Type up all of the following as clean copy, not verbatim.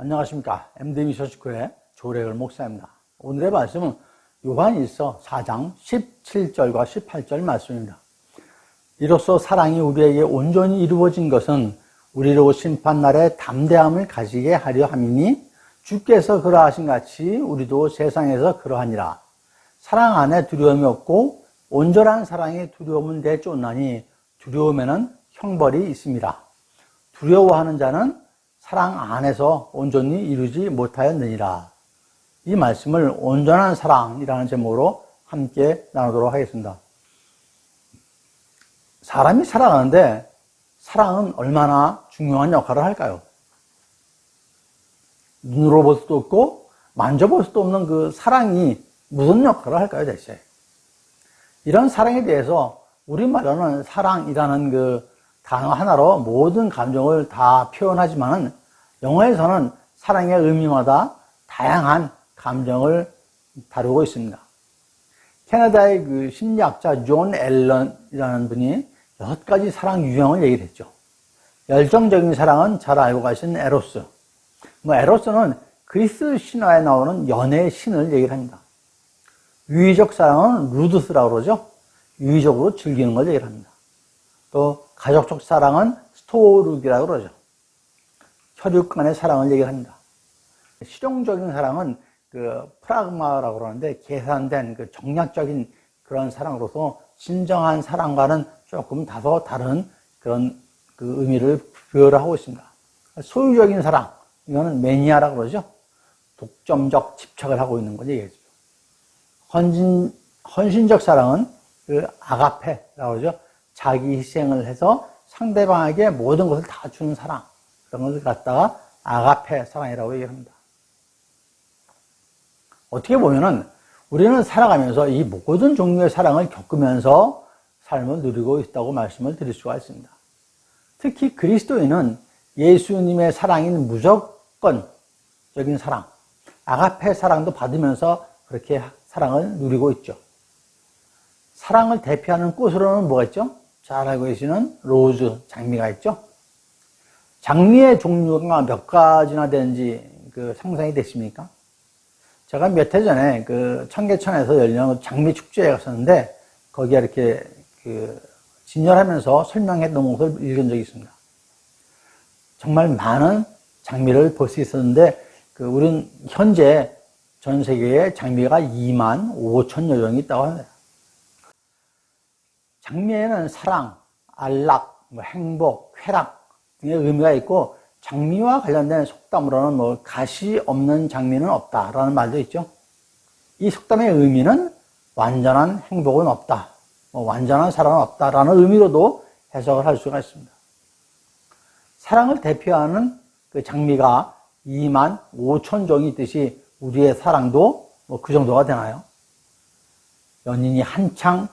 안녕하십니까. MD 미션스쿨의 조래열 목사입니다. 오늘의 말씀은 요한일서 4장 17절과 18절 말씀입니다. 이로써 사랑이 우리에게 온전히 이루어진 것은 우리로 심판날에 담대함을 가지게 하려 함이니 주께서 그러하신 같이 우리도 세상에서 그러하니라. 사랑 안에 두려움이 없고 온전한 사랑이 두려움을 내쫓나니 두려움에는 형벌이 있습니다. 두려워하는 자는 사랑 안에서 온전히 이루지 못하였느니라. 이 말씀을 온전한 사랑이라는 제목으로 함께 나누도록 하겠습니다. 사람이 살아가는데 사랑은 얼마나 중요한 역할을 할까요? 눈으로 볼 수도 없고 만져볼 수도 없는 그 사랑이 무슨 역할을 할까요, 대체? 이런 사랑에 대해서 우리말로는 사랑이라는 그 단어 하나로 모든 감정을 다 표현하지만 영어에서는 사랑의 의미마다 다양한 감정을 다루고 있습니다. 캐나다의 그 심리학자 존 앨런이라는 분이 6가지 사랑 유형을 얘기를 했죠. 열정적인 사랑은 잘 알고 가신 에로스. 에로스는 그리스 신화에 나오는 연애의 신을 얘기를 합니다. 유의적 사랑은 루드스라고 그러죠. 유의적으로 즐기는 걸 얘기를 합니다. 또 가족적 사랑은 스토르기라고 그러죠. 혈육 간의 사랑을 얘기를 합니다. 실용적인 사랑은 그 프라그마라고 그러는데 계산된 그 정략적인 그런 사랑으로서 진정한 사랑과는 조금 다소 다른 그런 그 의미를 부여를 하고 있습니다. 소유적인 사랑, 이거는 매니아라고 그러죠. 독점적 집착을 하고 있는 걸 얘기하죠. 헌신적 사랑은 그 아가페라고 그러죠. 자기 희생을 해서 상대방에게 모든 것을 다 주는 사랑, 그런 것을 갖다가 아가페 사랑이라고 얘기합니다. 어떻게 보면은 우리는 살아가면서 이 모든 종류의 사랑을 겪으면서 삶을 누리고 있다고 말씀을 드릴 수가 있습니다. 특히 그리스도인은 예수님의 사랑인 무조건적인 사랑, 아가페 사랑도 받으면서 그렇게 사랑을 누리고 있죠. 사랑을 대표하는 꽃으로는 뭐가 있죠? 잘 알고 계시는 로즈, 장미가 있죠. 장미의 종류가 몇 가지나 되는지 그 상상이 되십니까? 제가 몇 해 전에 그 청계천에서 열리는 장미 축제에 갔었는데 거기에 이렇게 그 진열하면서 설명해 놓은 것을 읽은 적이 있습니다. 정말 많은 장미를 볼 수 있었는데 우리는 현재 전 세계에 장미가 2만 5천여 종이 있다고 합니다. 장미에는 사랑, 안락, 행복, 쾌락 등의 의미가 있고 장미와 관련된 속담으로는 가시 없는 장미는 없다라는 말도 있죠. 이 속담의 의미는 완전한 행복은 없다, 완전한 사랑은 없다라는 의미로도 해석을 할 수가 있습니다. 사랑을 대표하는 그 장미가 2만 5천 종이 있듯이 우리의 사랑도 그 정도가 되나요? 연인이 한창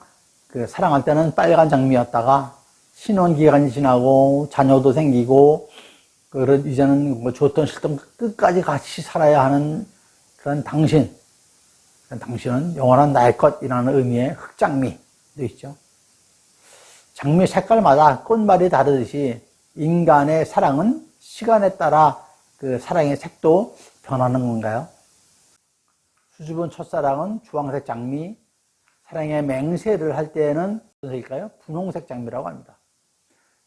그 사랑할 때는 빨간 장미였다가 신혼기간이 지나고 자녀도 생기고 이제는 좋던 싫던 끝까지 같이 살아야 하는 그런 당신은 영원한 나의 것이라는 의미의 흑장미도 있죠. 장미 색깔마다 꽃말이 다르듯이 인간의 사랑은 시간에 따라 그 사랑의 색도 변하는 건가요? 수줍은 첫사랑은 주황색 장미, 사랑의 맹세를 할 때에는 무슨 색일까요? 분홍색 장미라고 합니다.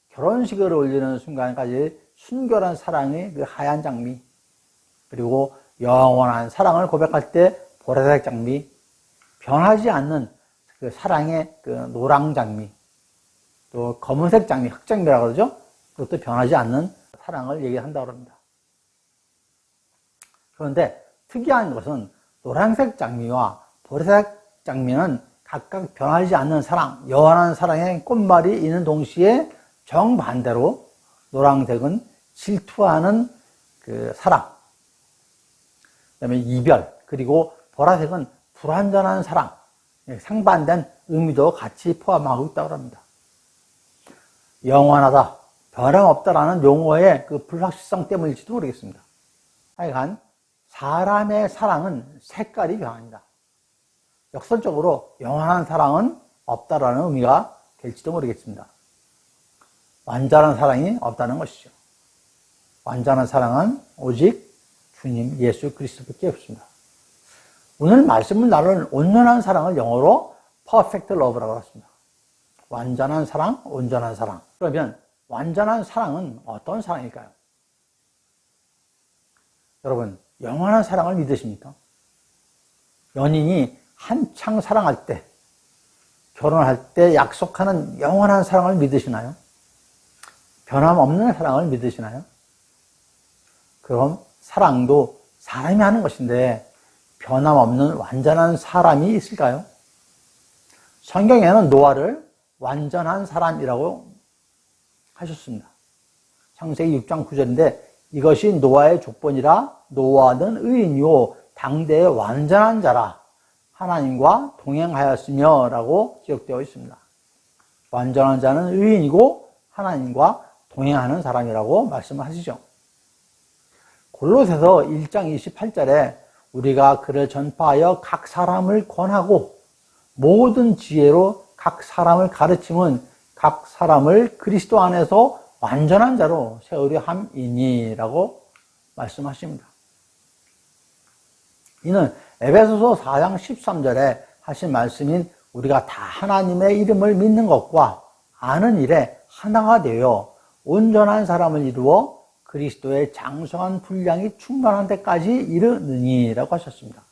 결혼식을 올리는 순간까지 순결한 사랑의 그 하얀 장미, 그리고 영원한 사랑을 고백할 때 보라색 장미, 변하지 않는 그 사랑의 그 노랑 장미, 또 검은색 장미, 흑장미라고 그러죠. 그것도 변하지 않는 사랑을 얘기한다고 합니다. 그런데 특이한 것은 노란색 장미와 보라색 장미는 각각 변하지 않는 사랑, 영원한 사랑의 꽃말이 있는 동시에 정반대로 노란색은 질투하는 그 사랑, 그 다음에 이별, 그리고 보라색은 불완전한 사랑, 상반된 의미도 같이 포함하고 있다고 합니다. 영원하다, 변함없다라는 용어의 그 불확실성 때문일지도 모르겠습니다. 하여간 사람의 사랑은 색깔이 변합니다. 역설적으로 영원한 사랑은 없다라는 의미가 될지도 모르겠습니다. 완전한 사랑이 없다는 것이죠. 완전한 사랑은 오직 주님 예수 그리스도밖에 없습니다. 오늘 말씀을 나눌 온전한 사랑을 영어로 perfect love라고 했습니다. 완전한 사랑, 온전한 사랑. 그러면 완전한 사랑은 어떤 사랑일까요? 여러분, 영원한 사랑을 믿으십니까? 연인이 한창 사랑할 때, 결혼할 때 약속하는 영원한 사랑을 믿으시나요? 변함없는 사랑을 믿으시나요? 그럼 사랑도 사람이 하는 것인데 변함없는 완전한 사람이 있을까요? 성경에는 노아를 완전한 사람이라고 하셨습니다. 창세기 6장 9절인데 이것이 노아의 족본이라 노아는 의인이요 당대의 완전한 자라 하나님과 동행하였으며 라고 기록되어 있습니다. 완전한 자는 의인이고 하나님과 동행하는 사람이라고 말씀하시죠. 골로새서 1장 28절에 우리가 그를 전파하여 각 사람을 권하고 모든 지혜로 각 사람을 가르침은 각 사람을 그리스도 안에서 완전한 자로 세우려 함이니라고 말씀하십니다. 이는 에베소서 4장 13절에 하신 말씀인 우리가 다 하나님의 이름을 믿는 것과 아는 일에 하나가 되어 온전한 사람을 이루어 그리스도의 장성한 분량이 충만한 데까지 이르느니라고 하셨습니다.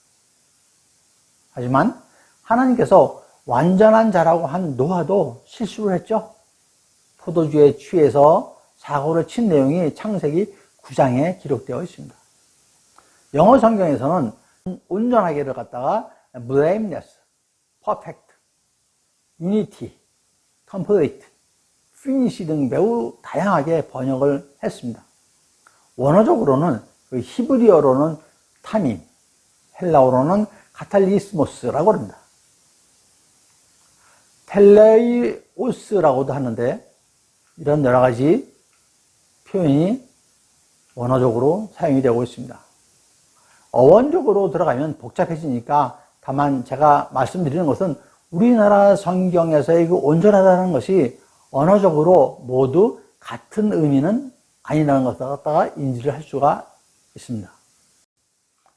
하지만 하나님께서 완전한 자라고 한 노아도 실수를 했죠. 포도주에 취해서 사고를 친 내용이 창세기 9장에 기록되어 있습니다. 영어 성경에서는 온전하게를 갖다가 blameless, perfect, unity, complete, finish 등 매우 다양하게 번역을 했습니다. 원어적으로는 히브리어로는 타밈, 헬라어로는 카탈리스모스라고 합니다. 텔레이오스라고도 하는데 이런 여러 가지 표현이 원어적으로 사용이 되고 있습니다. 어원적으로 들어가면 복잡해지니까 다만 제가 말씀드리는 것은 우리나라 성경에서의 그 온전하다는 것이 언어적으로 모두 같은 의미는 아니라는 것을 갖다가 인지를 할 수가 있습니다.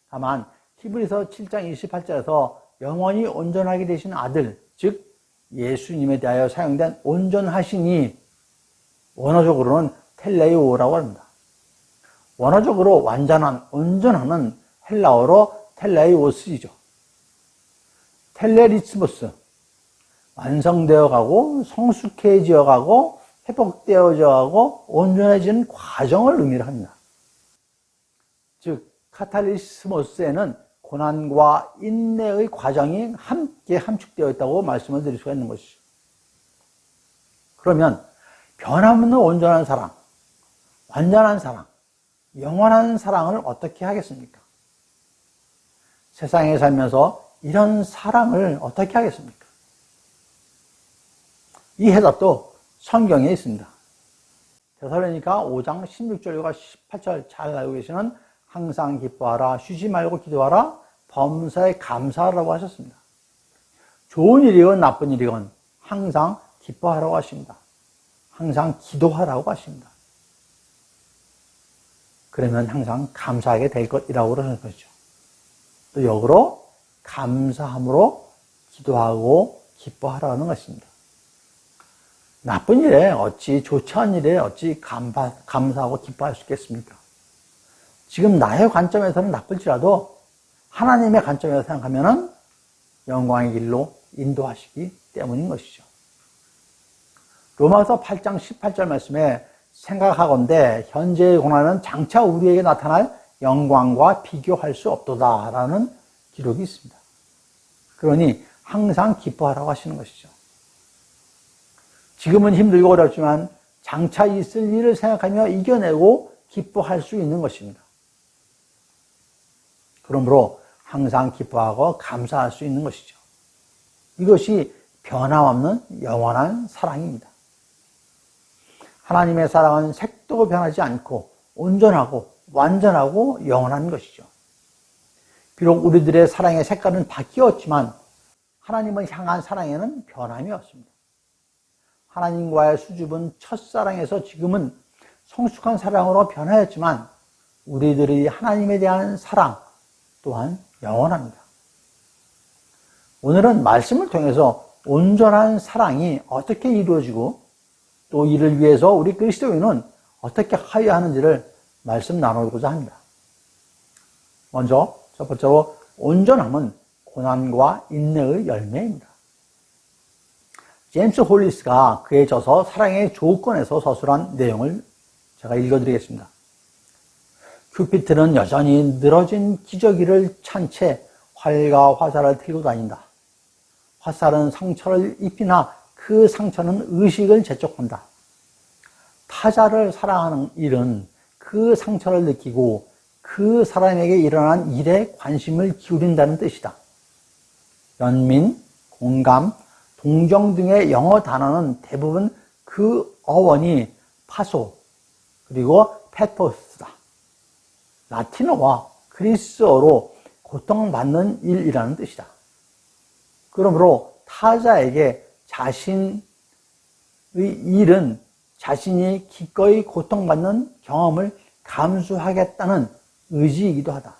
다만 히브리서 7장 28절에서 영원히 온전하게 되신 아들, 즉 예수님에 대하여 사용된 온전하시니 원어적으로는 텔레이오라고 합니다. 원어적으로 완전한, 온전한은 헬라어로 텔레이오스이죠. 텔레리스모스, 완성되어 가고 성숙해져 가고 회복되어져 가고 온전해지는 과정을 의미를 합니다. 즉 카탈리스모스에는 고난과 인내의 과정이 함께 함축되어 있다고 말씀을 드릴 수가 있는 것이죠. 그러면 변함없는 온전한 사랑, 완전한 사랑, 영원한 사랑을 어떻게 하겠습니까? 세상에 살면서 이런 사랑을 어떻게 하겠습니까? 이 해답도 성경에 있습니다. 데살로니가 5장 16절과 18절 잘 알고 계시는 항상 기뻐하라, 쉬지 말고 기도하라, 범사에 감사하라고 하셨습니다. 좋은 일이건 나쁜 일이건 항상 기뻐하라고 하십니다. 항상 기도하라고 하십니다. 그러면 항상 감사하게 될 것이라고 그러는 거죠. 또 역으로 감사함으로 기도하고 기뻐하라는 것입니다. 나쁜 일에 어찌 좋지 않은 일에 어찌 감사하고 기뻐할 수 있겠습니까? 지금 나의 관점에서는 나쁠지라도 하나님의 관점에서 생각하면 영광의 길로 인도하시기 때문인 것이죠. 로마서 8장 18절 말씀에 생각하건대 현재의 고난은 장차 우리에게 나타날 영광과 비교할 수 없도다라는 기록이 있습니다. 그러니 항상 기뻐하라고 하시는 것이죠. 지금은 힘들고 어렵지만 장차 있을 일을 생각하며 이겨내고 기뻐할 수 있는 것입니다. 그러므로 항상 기뻐하고 감사할 수 있는 것이죠. 이것이 변함없는 영원한 사랑입니다. 하나님의 사랑은 색도 변하지 않고 온전하고 완전하고 영원한 것이죠. 비록 우리들의 사랑의 색깔은 바뀌었지만 하나님을 향한 사랑에는 변함이 없습니다. 하나님과의 수줍은 첫사랑에서 지금은 성숙한 사랑으로 변하였지만 우리들이 하나님에 대한 사랑 또한 영원합니다. 오늘은 말씀을 통해서 온전한 사랑이 어떻게 이루어지고 또 이를 위해서 우리 그리스도인은 어떻게 하여야 하는지를 말씀 나누고자 합니다. 먼저 첫 번째로 온전함은 고난과 인내의 열매입니다. 제임스 홀리스가 그의 저서 사랑의 조건에서 서술한 내용을 제가 읽어드리겠습니다. 큐피트는 여전히 늘어진 기저귀를 찬 채 활과 화살을 들고 다닌다. 화살은 상처를 입히나 그 상처는 의식을 재촉한다. 타자를 사랑하는 일은 그 상처를 느끼고 그 사람에게 일어난 일에 관심을 기울인다는 뜻이다. 연민, 공감, 동정 등의 영어 단어는 대부분 그 어원이 파소, 그리고 페토스다. 라틴어와 그리스어로 고통받는 일이라는 뜻이다. 그러므로 타자에게 자신의 일은 자신이 기꺼이 고통받는 경험을 감수하겠다는 의지이기도 하다.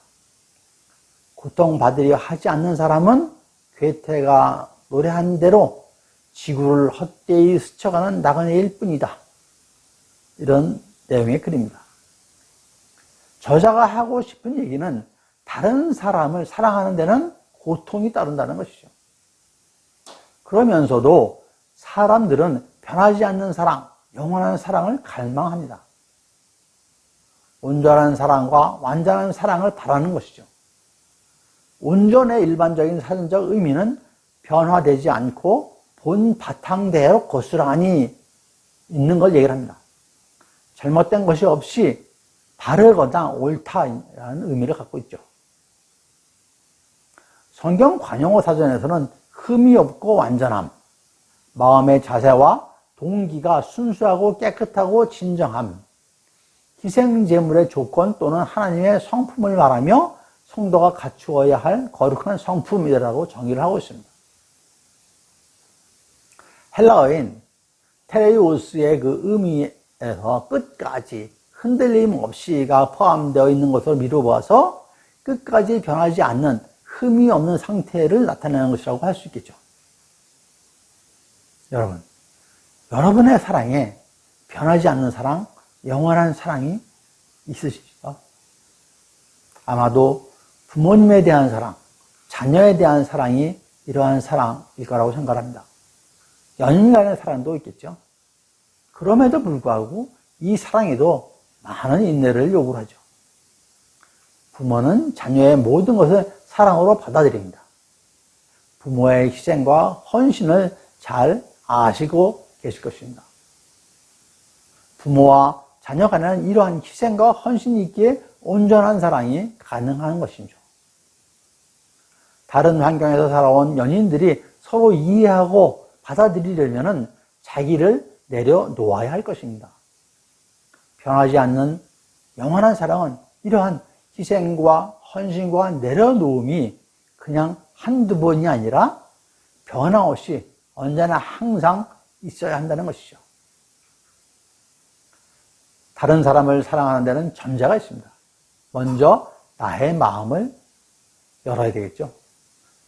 고통받으려 하지 않는 사람은 괴테가 노래한 대로 지구를 헛되이 스쳐가는 나그네일 뿐이다. 이런 내용의 글입니다. 저자가 하고 싶은 얘기는 다른 사람을 사랑하는 데는 고통이 따른다는 것이죠. 그러면서도 사람들은 변하지 않는 사랑, 영원한 사랑을 갈망합니다. 온전한 사랑과 완전한 사랑을 바라는 것이죠. 온전의 일반적인 사전적 의미는 변화되지 않고 본 바탕대로 고스란히 있는 걸 얘기를 합니다. 잘못된 것이 없이 바르거나 옳다라는 의미를 갖고 있죠. 성경 관용어 사전에서는 흠이 없고 완전함, 마음의 자세와 동기가 순수하고 깨끗하고 진정함, 희생제물의 조건 또는 하나님의 성품을 말하며 성도가 갖추어야 할 거룩한 성품이라고 정의를 하고 있습니다. 헬라어인 테레우스의 그 의미에서 끝까지 흔들림 없이가 포함되어 있는 것으로 미루어서 끝까지 변하지 않는 흠이 없는 상태를 나타내는 것이라고 할 수 있겠죠. 여러분, 여러분의 사랑에 변하지 않는 사랑, 영원한 사랑이 있으시죠? 아마도 부모님에 대한 사랑, 자녀에 대한 사랑이 이러한 사랑일 거라고 생각합니다. 연인 간의 사랑도 있겠죠. 그럼에도 불구하고 이 사랑에도 많은 인내를 요구하죠. 부모는 자녀의 모든 것을 사랑으로 받아들입니다. 부모의 희생과 헌신을 잘 아시고 계실 것입니다. 부모와 자녀 간에는 이러한 희생과 헌신이 있기에 온전한 사랑이 가능한 것이죠. 다른 환경에서 살아온 연인들이 서로 이해하고 받아들이려면 자기를 내려놓아야 할 것입니다. 변하지 않는 영원한 사랑은 이러한 희생과 헌신과 내려놓음이 그냥 한두 번이 아니라 변함없이 언제나 항상 있어야 한다는 것이죠. 다른 사람을 사랑하는 데는 전제가 있습니다. 먼저 나의 마음을 열어야 되겠죠.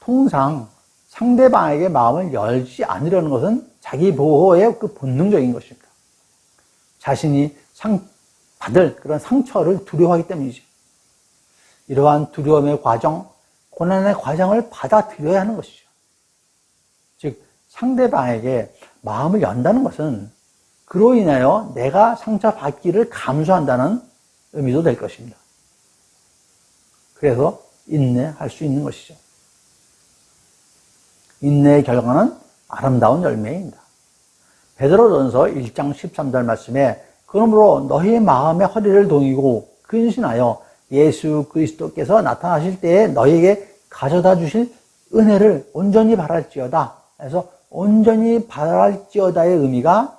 통상 상대방에게 마음을 열지 않으려는 것은 자기 보호의 그 본능적인 것입니다. 자신이 받을 그런 상처를 두려워하기 때문이죠. 이러한 두려움의 과정, 고난의 과정을 받아들여야 하는 것이죠. 즉 상대방에게 마음을 연다는 것은 그로 인하여 내가 상처받기를 감수한다는 의미도 될 것입니다. 그래서 인내할 수 있는 것이죠. 인내의 결과는 아름다운 열매입니다. 베드로전서 1장 13절 말씀에 그러므로 너희의 마음의 허리를 동이고 근신하여 예수 그리스도께서 나타나실 때에 너희에게 가져다 주실 은혜를 온전히 바랄지어다. 그래서 온전히 바랄지어다의 의미가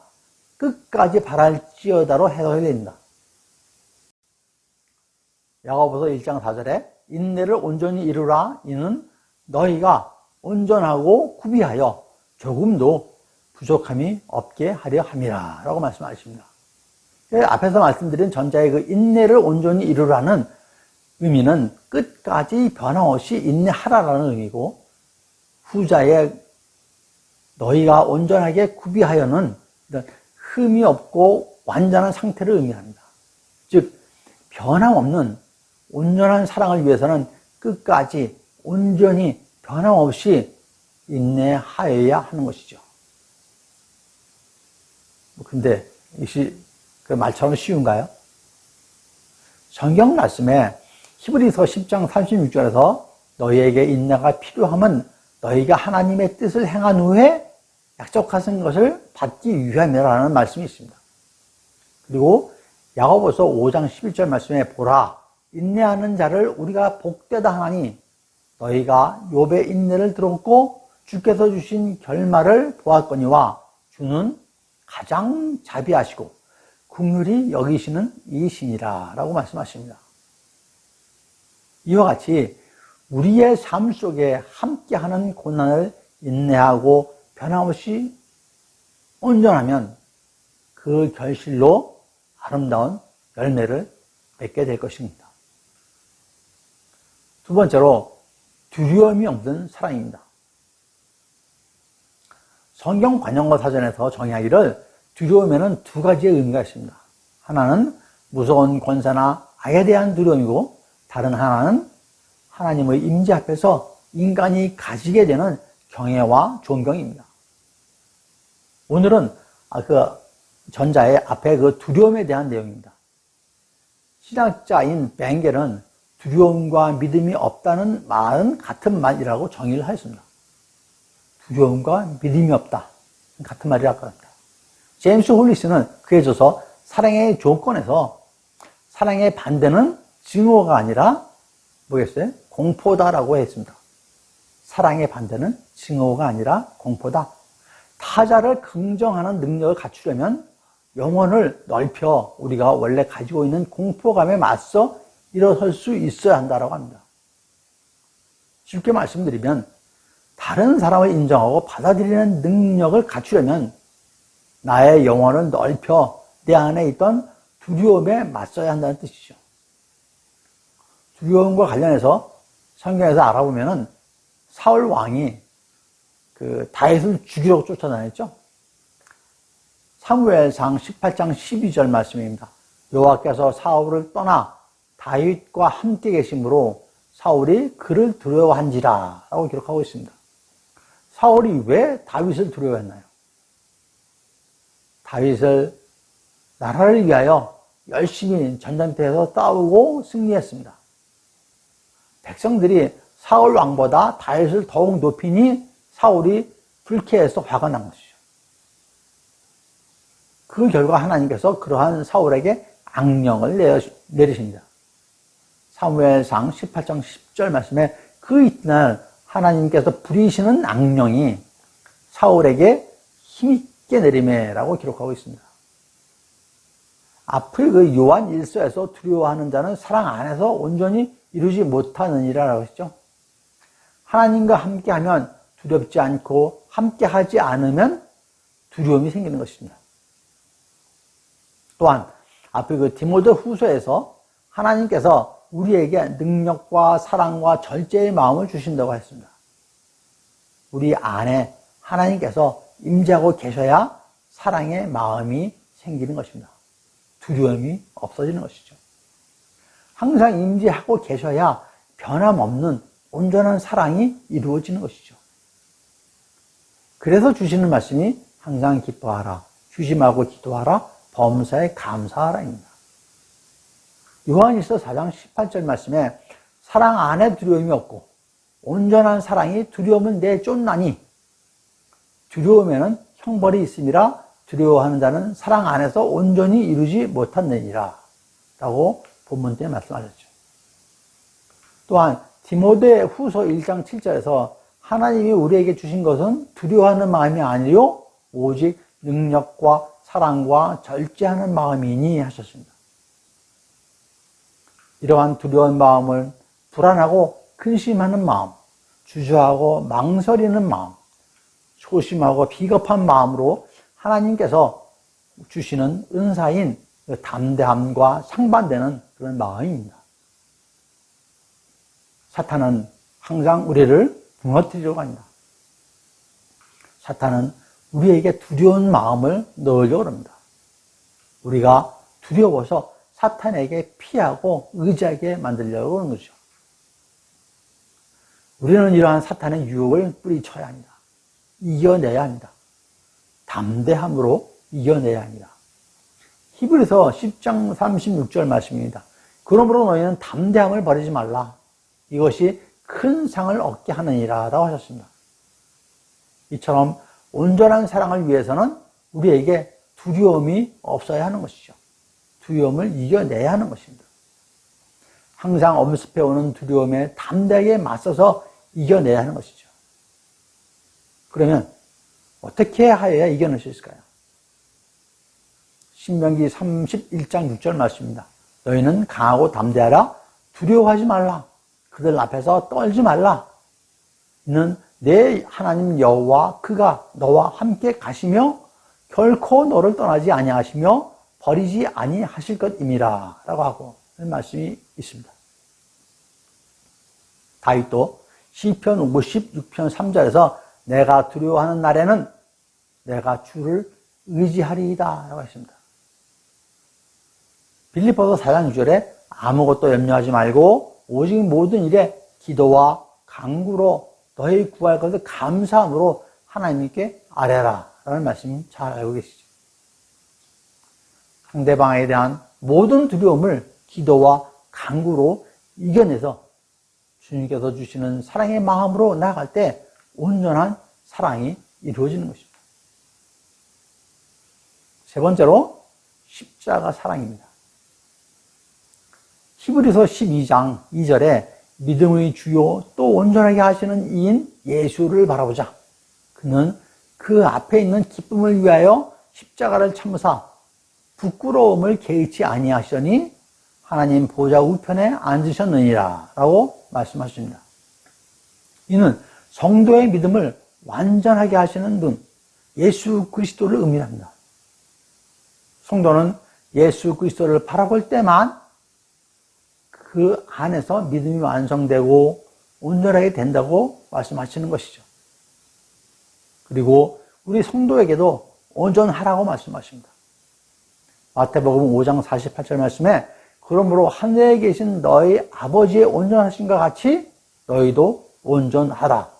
끝까지 바랄지어다로 해석이 됩니다. 야고보서 1장 4절에 인내를 온전히 이루라. 이는 너희가 온전하고 구비하여 조금도 부족함이 없게 하려 함이라 라고 말씀하십니다. 앞에서 말씀드린 전자의 그 인내를 온전히 이루라는 의미는 끝까지 변함없이 인내하라라는 의미고, 후자의 너희가 온전하게 구비하여는 흠이 없고 완전한 상태를 의미합니다. 즉 변함없는 온전한 사랑을 위해서는 끝까지 온전히 변함없이 인내하여야 하는 것이죠. 근데 이것이 그 말처럼 쉬운가요? 성경 말씀에 히브리서 10장 36절에서 너희에게 인내가 필요하면 너희가 하나님의 뜻을 행한 후에 약속하신 것을 받기 위함이라는 말씀이 있습니다. 그리고 야고보서 5장 11절 말씀에 보라 인내하는 자를 우리가 복되다 하나니 너희가 욥의 인내를 들었고 주께서 주신 결말을 보았거니와 주는 가장 자비하시고 긍휼히 여기시는 이시니라 라고 말씀하십니다. 이와 같이 우리의 삶 속에 함께하는 고난을 인내하고 변함없이 온전하면 그 결실로 아름다운 열매를 맺게 될 것입니다. 두 번째로 두려움이 없는 사랑입니다. 성경 관용어 사전에서 정의하기를 두려움에는 두 가지의 의미가 있습니다. 하나는 무서운 권세나 악에 대한 두려움이고 다른 하나는 하나님의 임재 앞에서 인간이 가지게 되는 경외와 존경입니다. 오늘은 그 전자의 앞에 그 두려움에 대한 내용입니다. 신학자인 벵겔은 두려움과 믿음이 없다는 말은 같은 말이라고 정의를 하였습니다. 두려움과 믿음이 없다. 같은 말이라고 합니다. 제임스 홀리스는 그에 져서 사랑의 조건에서 사랑의 반대는 증오가 아니라 뭐겠어요? 공포다라고 했습니다. 사랑의 반대는 증오가 아니라 공포다. 타자를 긍정하는 능력을 갖추려면 영혼을 넓혀 우리가 원래 가지고 있는 공포감에 맞서 일어설 수 있어야 한다고 합니다. 쉽게 말씀드리면 다른 사람을 인정하고 받아들이는 능력을 갖추려면 나의 영혼을 넓혀 내 안에 있던 두려움에 맞서야 한다는 뜻이죠. 두려움과 관련해서 성경에서 알아보면은 사울 왕이 그 다윗을 죽이려고 쫓아다녔죠. 사무엘상 18장 12절 말씀입니다. 여호와께서 사울을 떠나 다윗과 함께 계심으로 사울이 그를 두려워한지라 라고 기록하고 있습니다. 사울이 왜 다윗을 두려워했나요? 다윗을 나라를 위하여 열심히 전쟁터에서 싸우고 승리했습니다. 백성들이 사울 왕보다 다윗을 더욱 높이니 사울이 불쾌해서 화가 난 것이죠. 그 결과 하나님께서 그러한 사울에게 악령을 내리십니다. 사무엘상 18장 10절 말씀에 그 이튿날 하나님께서 부리시는 악령이 사울에게 힘있게 내리매라고 기록하고 있습니다. 앞을 그 요한 1서에서 두려워하는 자는 사랑 안에서 온전히 이루지 못하느니라 라고 했죠. 하나님과 함께하면 두렵지 않고 함께하지 않으면 두려움이 생기는 것입니다. 또한 앞에 그 디모데 후서에서 하나님께서 우리에게 능력과 사랑과 절제의 마음을 주신다고 했습니다. 우리 안에 하나님께서 임재하고 계셔야 사랑의 마음이 생기는 것입니다. 두려움이 없어지는 것이죠. 항상 임재하고 계셔야 변함없는 온전한 사랑이 이루어지는 것이죠. 그래서 주시는 말씀이 항상 기뻐하라, 휴심하고 기도하라, 범사에 감사하라입니다. 요한일서 4장 18절 말씀에 사랑 안에 두려움이 없고 온전한 사랑이 두려움을 내쫓나니 두려움에는 형벌이 있음이라 두려워하는 자는 사랑 안에서 온전히 이루지 못하느니라 라고 본문 때 말씀하셨죠. 또한 디모데 후서 1장 7절에서 하나님이 우리에게 주신 것은 두려워하는 마음이 아니요 오직 능력과 사랑과 절제하는 마음이니 하셨습니다. 이러한 두려운 마음을 불안하고 근심하는 마음, 주저하고 망설이는 마음, 소심하고 비겁한 마음으로 하나님께서 주시는 은사인 담대함과 상반되는 그런 마음입니다. 사탄은 항상 우리를 무너뜨리려고 합니다. 사탄은 우리에게 두려운 마음을 넣으려고 합니다. 우리가 두려워서 사탄에게 피하고 의지하게 만들려고 하는 거죠. 우리는 이러한 사탄의 유혹을 뿌리쳐야 합니다. 이겨내야 합니다. 담대함으로 이겨내야 합니다. 히브리서 10장 36절 말씀입니다. 그러므로 너희는 담대함을 버리지 말라. 이것이 큰 상을 얻게 하느니라 라고 하셨습니다. 이처럼 온전한 사랑을 위해서는 우리에게 두려움이 없어야 하는 것이죠. 두려움을 이겨내야 하는 것입니다. 항상 엄습해오는 두려움에 담대하게 맞서서 이겨내야 하는 것이죠. 그러면 어떻게 하여야 이겨낼 수 있을까요? 신명기 31장 6절 말씀입니다. 너희는 강하고 담대하라. 두려워하지 말라. 그들 앞에서 떨지 말라. 이는 내 하나님 여호와 그가 너와 함께 가시며 결코 너를 떠나지 아니하시며 버리지 아니하실 것임이라 라고 하고 말씀이 있습니다. 다윗도 시편 56편 3절에서 내가 두려워하는 날에는 내가 주를 의지하리이다 라고 했습니다. 빌립보서 4장 6절에 아무것도 염려하지 말고 오직 모든 일에 기도와 간구로 너희 구할 것을 감사함으로 하나님께 아뢰라 라는 말씀 잘 알고 계시죠. 상대방에 대한 모든 두려움을 기도와 간구로 이겨내서 주님께서 주시는 사랑의 마음으로 나아갈 때 온전한 사랑이 이루어지는 것입니다. 세 번째로 십자가 사랑입니다. 히브리서 12장 2절에 믿음의 주요 또 온전하게 하시는 이인 예수를 바라보자. 그는 그 앞에 있는 기쁨을 위하여 십자가를 참으사 부끄러움을 개의치 아니하시더니 하나님 보좌 우편에 앉으셨느니라 라고 말씀하십니다. 이는 성도의 믿음을 완전하게 하시는 분 예수 그리스도를 의미합니다. 성도는 예수 그리스도를 바라볼 때만 그 안에서 믿음이 완성되고 온전하게 된다고 말씀하시는 것이죠. 그리고 우리 성도에게도 온전하라고 말씀하십니다. 마태복음 5장 48절 말씀에 그러므로 하늘에 계신 너희 아버지의 온전하심과 같이 너희도 온전하라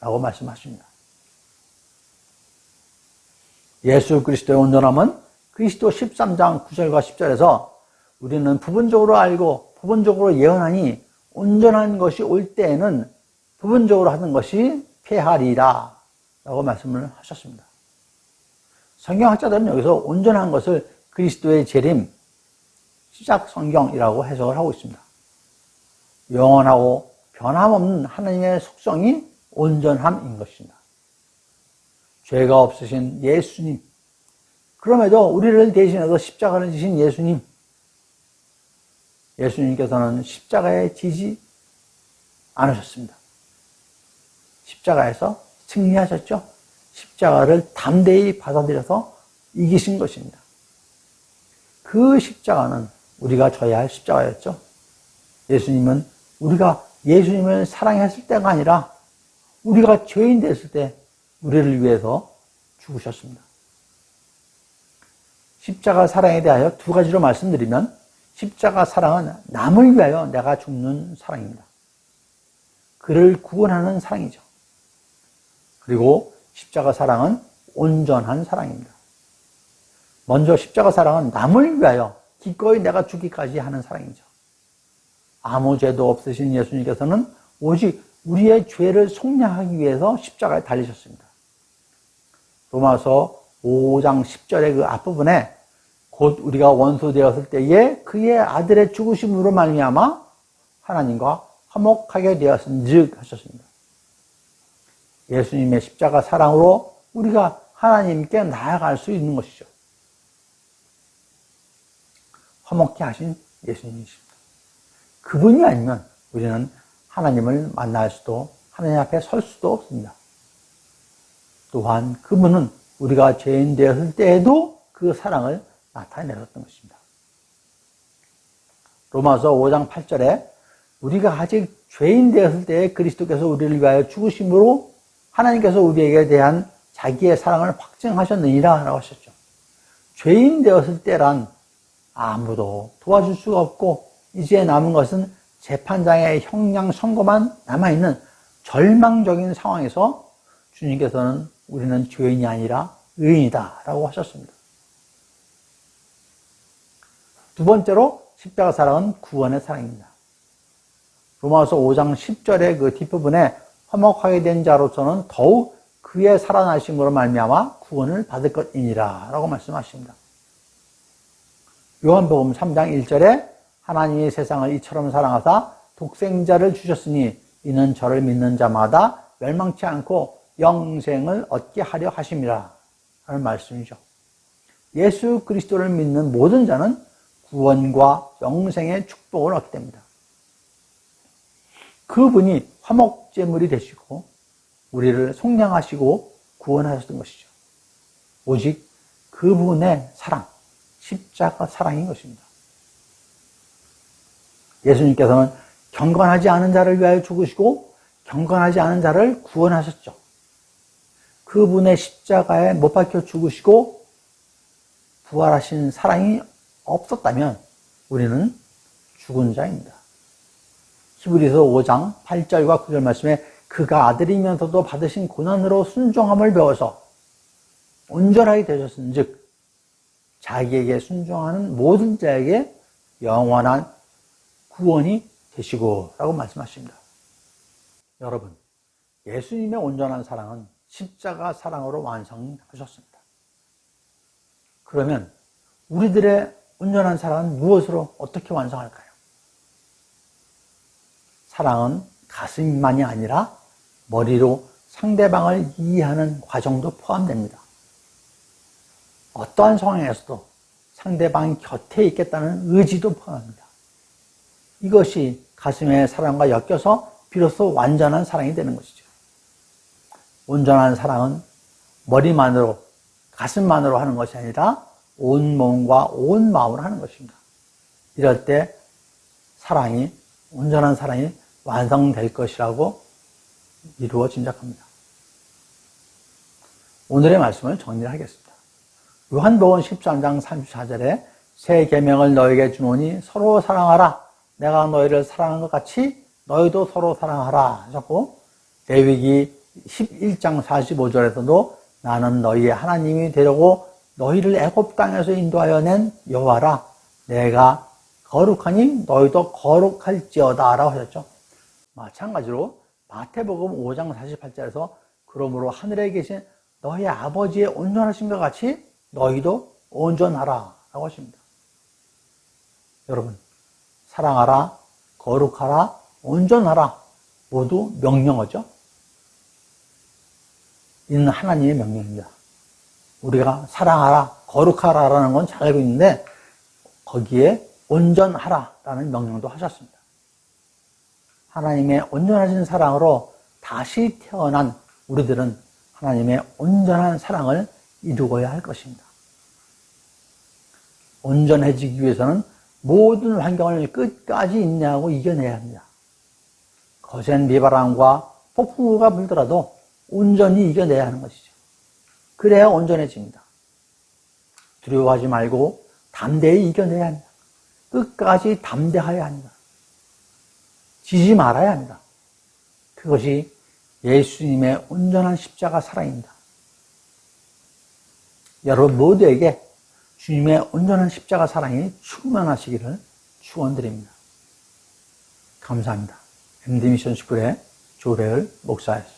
라고 말씀하십니다. 예수 그리스도의 온전함은 그리스도 13장 9절과 10절에서 우리는 부분적으로 알고 부분적으로 예언하니 온전한 것이 올 때에는 부분적으로 하는 것이 패하리라 라고 말씀을 하셨습니다. 성경학자들은 여기서 온전한 것을 그리스도의 재림, 시작 성경이라고 해석을 하고 있습니다. 영원하고 변함없는 하나님의 속성이 온전함인 것입니다. 죄가 없으신 예수님, 그럼에도 우리를 대신해서 십자가를 지신 예수님, 예수님께서는 십자가에 지지 않으셨습니다. 십자가에서 승리하셨죠. 십자가를 담대히 받아들여서 이기신 것입니다. 그 십자가는 우리가 져야 할 십자가였죠. 예수님은 우리가 예수님을 사랑했을 때가 아니라 우리가 죄인 됐을 때 우리를 위해서 죽으셨습니다. 십자가 사랑에 대하여 두 가지로 말씀드리면 십자가 사랑은 남을 위하여 내가 죽는 사랑입니다. 그를 구원하는 사랑이죠. 그리고 십자가 사랑은 온전한 사랑입니다. 먼저 십자가 사랑은 남을 위하여 기꺼이 내가 죽기까지 하는 사랑이죠. 아무 죄도 없으신 예수님께서는 오직 우리의 죄를 속량하기 위해서 십자가에 달리셨습니다. 로마서 5장 10절의 그 앞부분에 곧 우리가 원수 되었을 때에 그의 아들의 죽으심으로 말미암아 하나님과 화목하게 되었은즉 하셨습니다. 예수님의 십자가 사랑으로 우리가 하나님께 나아갈 수 있는 것이죠. 화목케 하신 예수님이십니다. 그분이 아니면 우리는 하나님을 만날 수도 하나님 앞에 설 수도 없습니다. 또한 그분은 우리가 죄인 되었을 때에도 그 사랑을 나타내셨던 것입니다. 로마서 5장 8절에 우리가 아직 죄인 되었을 때에 그리스도께서 우리를 위하여 죽으심으로 하나님께서 우리에게 대한 자기의 사랑을 확증하셨느니라 라고 하셨죠. 죄인 되었을 때란 아무도 도와줄 수가 없고 이제 남은 것은 재판장의 형량 선고만 남아있는 절망적인 상황에서 주님께서는 우리는 죄인이 아니라 의인이다 라고 하셨습니다. 두 번째로 십자가 사랑은 구원의 사랑입니다. 로마서 5장 10절의 그 뒷부분에 화목하게 된 자로서는 더욱 그의 살아나심으로 말미암아 구원을 받을 것이니라 라고 말씀하십니다. 요한복음 3장 1절에 하나님이 세상을 이처럼 사랑하사 독생자를 주셨으니 이는 저를 믿는 자마다 멸망치 않고 영생을 얻게 하려 하심이라 하는 말씀이죠. 예수 그리스도를 믿는 모든 자는 구원과 영생의 축복을 얻게 됩니다. 그분이 화목제물이 되시고 우리를 속량하시고 구원하셨던 것이죠. 오직 그분의 사랑, 십자가 사랑인 것입니다. 예수님께서는 경건하지 않은 자를 위하여 죽으시고 경건하지 않은 자를 구원하셨죠. 그분의 십자가에 못 박혀 죽으시고 부활하신 사랑이 없었다면 우리는 죽은 자입니다. 히브리서 5장 8절과 9절 말씀에 그가 아들이면서도 받으신 고난으로 순종함을 배워서 온전하게 되셨은 즉 자기에게 순종하는 모든 자에게 영원한 구원이 되시고 라고 말씀하십니다. 여러분, 예수님의 온전한 사랑은 십자가 사랑으로 완성하셨습니다. 그러면 우리들의 온전한 사랑은 무엇으로 어떻게 완성할까요? 사랑은 가슴만이 아니라 머리로 상대방을 이해하는 과정도 포함됩니다. 어떠한 상황에서도 상대방이 곁에 있겠다는 의지도 포함합니다. 이것이 가슴의 사랑과 엮여서 비로소 완전한 사랑이 되는 것이죠. 온전한 사랑은 머리만으로, 가슴만으로 하는 것이 아니라 온 몸과 온 마음으로 하는 것입니다. 이럴 때 사랑이, 온전한 사랑이 완성될 것이라고 이루어 짐작합니다. 오늘의 말씀을 정리를 하겠습니다. 요한복음 13장 34절에 새 계명을 너에게 주노니 서로 사랑하라. 내가 너희를 사랑한 것 같이 너희도 서로 사랑하라 하셨고, 레위기 11장 45절에서도 나는 너희의 하나님이 되려고 너희를 애굽 땅에서 인도하여 낸 여호와라. 내가 거룩하니 너희도 거룩할지어다 라고 하셨죠. 마찬가지로 마태복음 5장 48절에서 그러므로 하늘에 계신 너희 아버지의 온전하신 것 같이 너희도 온전하라 라고 하십니다. 여러분, 사랑하라, 거룩하라, 온전하라 모두 명령어죠. 이는 하나님의 명령입니다. 우리가 사랑하라, 거룩하라라는 건 잘 알고 있는데 거기에 온전하라라는 명령도 하셨습니다. 하나님의 온전하신 사랑으로 다시 태어난 우리들은 하나님의 온전한 사랑을 이루어야 할 것입니다. 온전해지기 위해서는 모든 환경을 끝까지 인내하고 이겨내야 합니다. 거센 비바람과 폭풍우가 불더라도 온전히 이겨내야 하는 것이죠. 그래야 온전해집니다. 두려워하지 말고 담대히 이겨내야 합니다. 끝까지 담대해야 합니다. 지지 말아야 합니다. 그것이 예수님의 온전한 십자가 사랑입니다. 여러분 모두에게 주님의 온전한 십자가 사랑이 충만하시기를 축원드립니다. 감사합니다. MD미션 스쿨의 조배열 목사였습니다.